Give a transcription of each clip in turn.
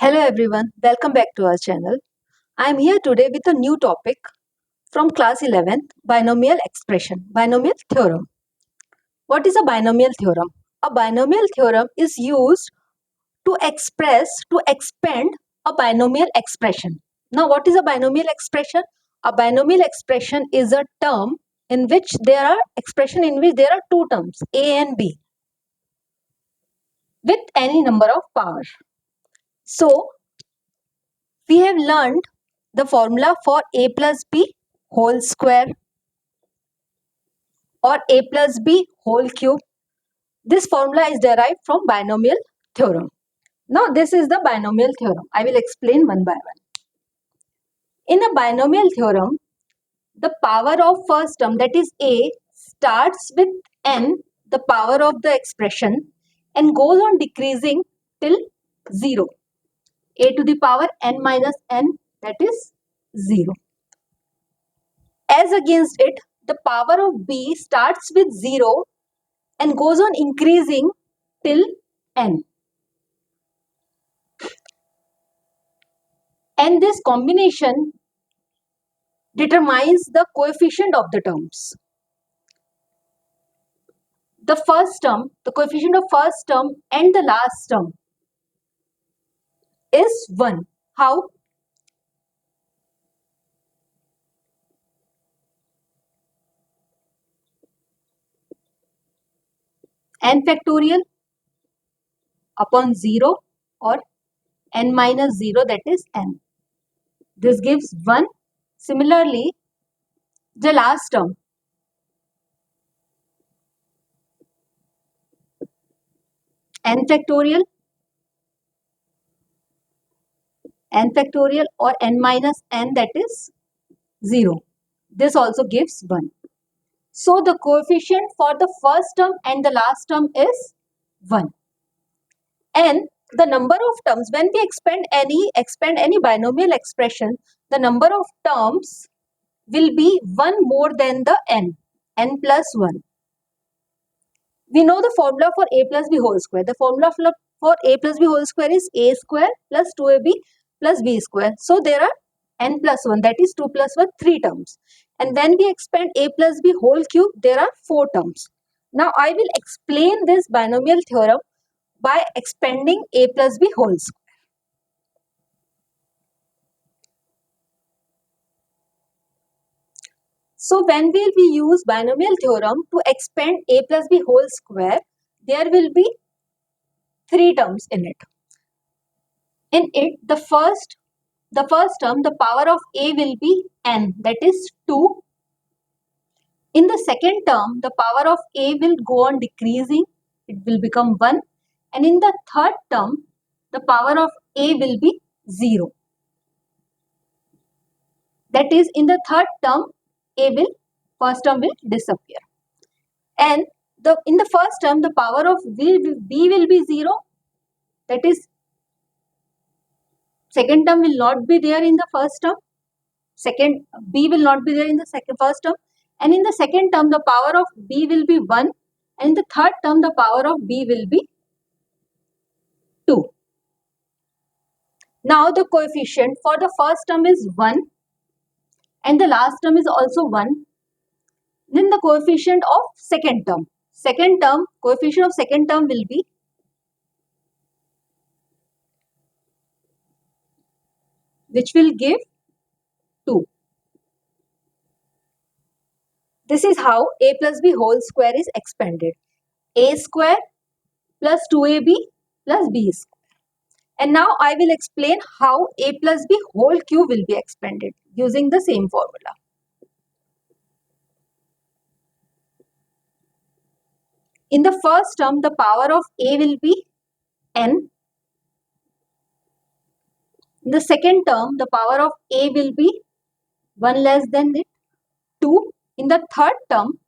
Hello everyone, welcome back to our channel. I am here today with a new topic from class 11th, binomial expression, binomial theorem. What is a binomial theorem? A binomial theorem is used to expand a binomial expression. Now what is a binomial expression? A binomial expression is a term in which there are two terms, a and b, with any number of powers. So we have learned the formula for a plus b whole square or a plus b whole cube. This formula is derived from binomial theorem. Now this is the binomial theorem. I will explain one by one. In a binomial theorem, the power of first term, that is a, starts with n, the power of the expression, and goes on decreasing till 0. A to the power n minus n, that is 0. As against it, the power of b starts with 0 and goes on increasing till n. And this combination determines the coefficient of the terms. The first term, the coefficient of first term and the last term is 1. How? N factorial upon 0 or n minus 0, that is n. This gives 1. Similarly, the last term, n factorial or n minus n, that is 0. This also gives 1. So the coefficient for the first term and the last term is 1. And the number of terms, when we expand any binomial expression, the number of terms will be 1 more than the n plus 1. We know the formula for a plus b whole square. The formula for a plus b whole square is a square plus 2ab plus b square. So there are n plus 1, that is 2 plus 1, 3 terms. And when we expand a plus b whole cube, there are 4 terms. Now I will explain this binomial theorem by expanding a plus b whole square. So when will we use binomial theorem to expand a plus b whole square, there will be 3 terms in it. In it, the first term, the power of a will be n, that is 2. In the second term, the power of a will go on decreasing, it will become 1. And in the third term, the power of a will be 0. That is, in the third term, first term will disappear. And in the first term, the power of b will be 0. That is, second term will not be there in the first term. B will not be there in the first term. And in the second term, the power of b will be 1. And in the third term, the power of b will be 2. Now the coefficient for the first term is 1. And the last term is also 1. Then the coefficient of second term. Coefficient of second term will be which will give 2. This is how a plus b whole square is expanded. A square plus 2ab plus b square. And now I will explain how a plus b whole cube will be expanded using the same formula. In the first term, the power of a will be n. In the second term, the power of a will be 1 less than it, 2. In the third term,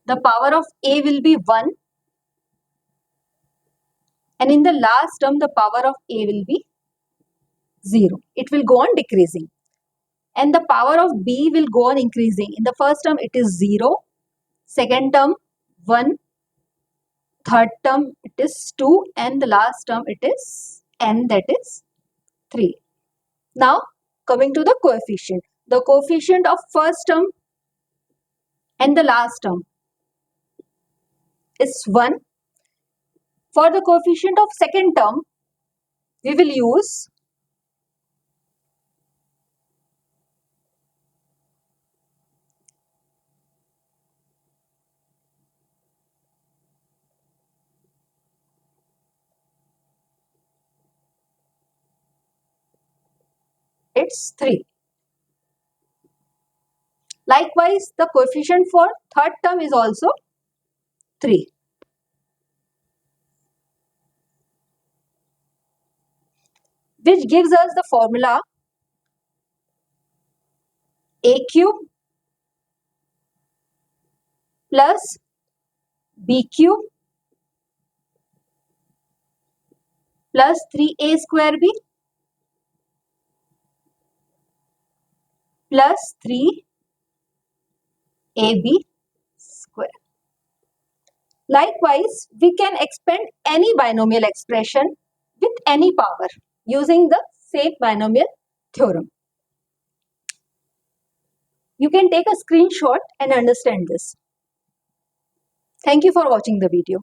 the power of a will be 1. And in the last term, the power of a will be 0. It will go on decreasing. And the power of b will go on increasing. In the first term, it is 0. Second term, 1. Third term, it is 2. And the last term, it is n, that is 3. Now coming to the coefficient. The coefficient of first term and the last term is 1. For the coefficient of second term, we will use it's 3. Likewise, the coefficient for third term is also 3. Which gives us the formula a cube plus b cube plus 3a square b plus 3ab square. Likewise, we can expand any binomial expression with any power using the same binomial theorem. You can take a screenshot and understand this. Thank you for watching the video.